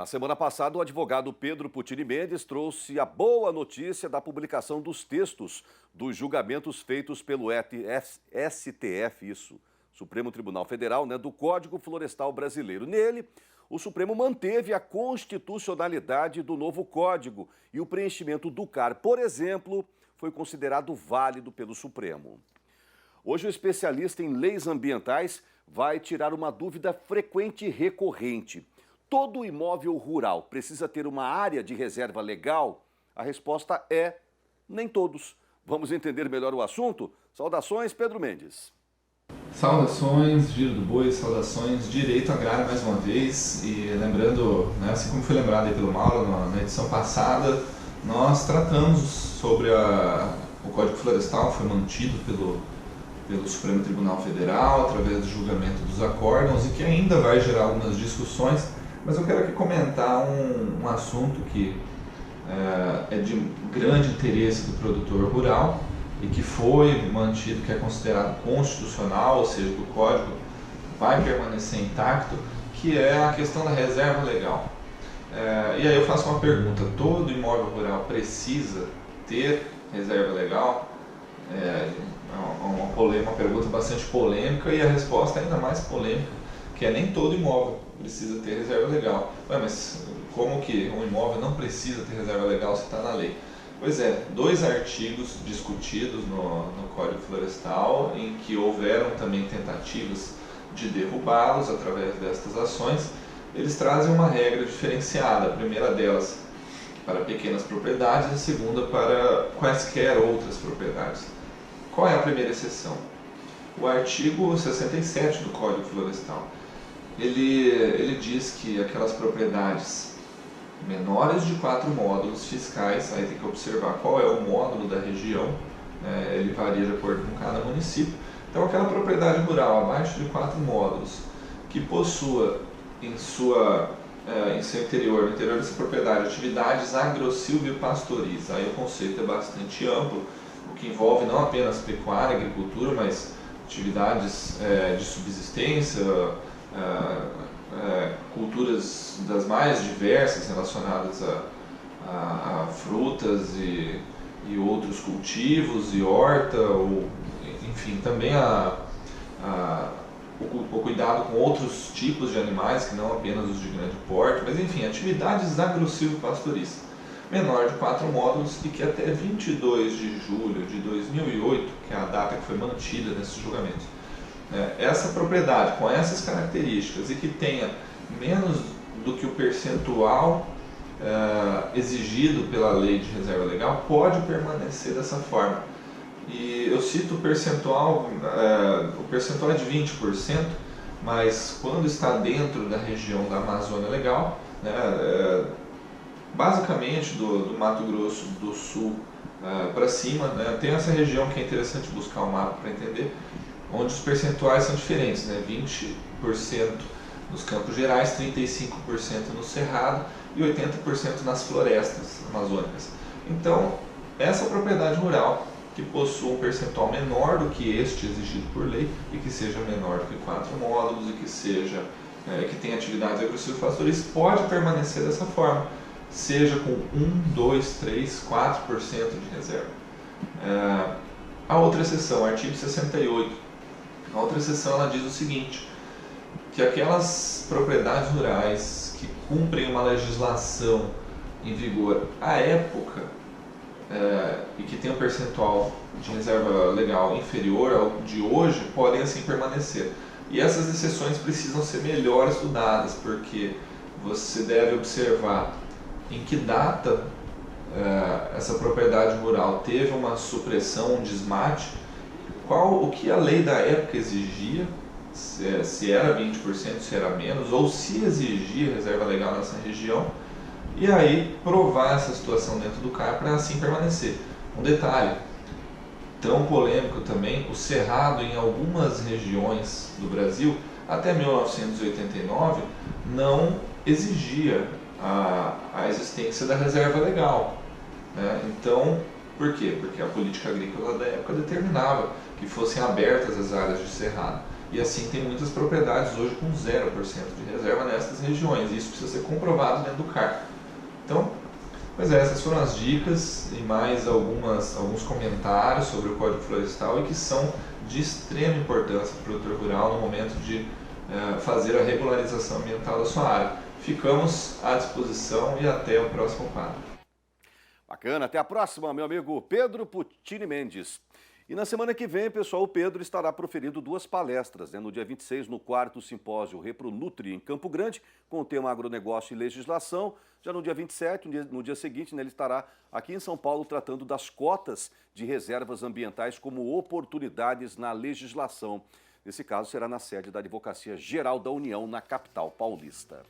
Na semana passada, o advogado Pedro Putini Mendes trouxe a boa notícia da publicação dos textos dos julgamentos feitos pelo STF, Supremo Tribunal Federal, do Código Florestal Brasileiro. Nele, o Supremo manteve a constitucionalidade do novo código e o preenchimento do CAR, por exemplo, foi considerado válido pelo Supremo. Hoje, o especialista em leis ambientais vai tirar uma dúvida frequente e recorrente. Todo imóvel rural precisa ter uma área de reserva legal? A resposta é: nem todos. Vamos entender melhor o assunto? Saudações, Pedro Mendes. Saudações, Giro do Boi, saudações, Direito Agrário mais uma vez. E lembrando, assim como foi lembrado aí pelo Mauro na edição passada, nós tratamos sobre o Código Florestal, foi mantido pelo Supremo Tribunal Federal através do julgamento dos acórdãos e que ainda vai gerar algumas discussões. Mas eu quero aqui comentar um assunto que é de grande interesse do produtor rural e que foi mantido, que é considerado constitucional, ou seja, que o código vai permanecer intacto, que é a questão da reserva legal. E aí eu faço uma pergunta: todo imóvel rural precisa ter reserva legal? É uma pergunta bastante polêmica, e a resposta é ainda mais polêmica, que é: nem todo imóvel precisa ter reserva legal. Mas como que um imóvel não precisa ter reserva legal se está na lei? Pois é, 2 artigos discutidos no Código Florestal, em que houveram também tentativas de derrubá-los através destas ações, eles trazem uma regra diferenciada. A primeira delas para pequenas propriedades, a segunda para quaisquer outras propriedades. Qual é a primeira exceção? O artigo 67 do Código Florestal. Ele diz que aquelas propriedades menores de 4 módulos fiscais, aí tem que observar qual é o módulo da região, ele varia de acordo com cada município. Então, aquela propriedade rural abaixo de 4 módulos que possua em seu interior, no interior dessa propriedade, atividades agro-silvio-pastoris. Aí o conceito é bastante amplo, o que envolve não apenas pecuária, agricultura, mas atividades de subsistência, culturas das mais diversas relacionadas a frutas e outros cultivos e horta, ou enfim, também o cuidado com outros tipos de animais que não apenas os de grande porte, mas enfim, atividades agro-silvio-pastoris menor de 4 módulos, e que até 22 de julho de 2008, que é a data que foi mantida nesse julgamento, essa propriedade com essas características e que tenha menos do que o percentual exigido pela lei de reserva legal, pode permanecer dessa forma. E eu cito o percentual é de 20%, mas quando está dentro da região da Amazônia Legal, basicamente do Mato Grosso do Sul para cima, tem essa região que é interessante buscar o mapa para entender, onde os percentuais são diferentes, 20% nos Campos Gerais, 35% no Cerrado e 80% nas florestas amazônicas. Então, essa propriedade rural que possua um percentual menor do que este exigido por lei e que seja menor do que 4 módulos e que tenha atividades agro-silvio-pastoris, pode permanecer dessa forma, seja com 1, 2, 3, 4% de reserva. A outra exceção, artigo 68. A outra exceção, ela diz o seguinte: que aquelas propriedades rurais que cumprem uma legislação em vigor à época e que tem um percentual de reserva legal inferior ao de hoje, podem assim permanecer. E essas exceções precisam ser melhor estudadas, porque você deve observar em que data essa propriedade rural teve uma supressão, um desmate, o que a lei da época exigia, se era 20%, se era menos, ou se exigia reserva legal nessa região, e aí provar essa situação dentro do CAR para assim permanecer. Um detalhe tão polêmico também: o Cerrado, em algumas regiões do Brasil, até 1989, não exigia a existência da reserva legal. Então, por quê? Porque a política agrícola da época determinava que fossem abertas as áreas de cerrado. e assim tem muitas propriedades hoje com 0% de reserva nessas regiões, e isso precisa ser comprovado dentro do CAR. Então, pois é, essas foram as dicas e mais alguns comentários sobre o Código Florestal e que são de extrema importância para o produtor rural no momento de fazer a regularização ambiental da sua área. Ficamos à disposição e até o próximo quadro. Bacana, até a próxima, meu amigo Pedro Puccini Mendes. E na semana que vem, pessoal, o Pedro estará proferindo 2 palestras, no dia 26, no 4º Simpósio Repronutri, em Campo Grande, com o tema agronegócio e legislação. Já no dia 27, no dia seguinte, ele estará aqui em São Paulo tratando das cotas de reservas ambientais como oportunidades na legislação. Nesse caso, será na sede da Advocacia Geral da União, na capital paulista.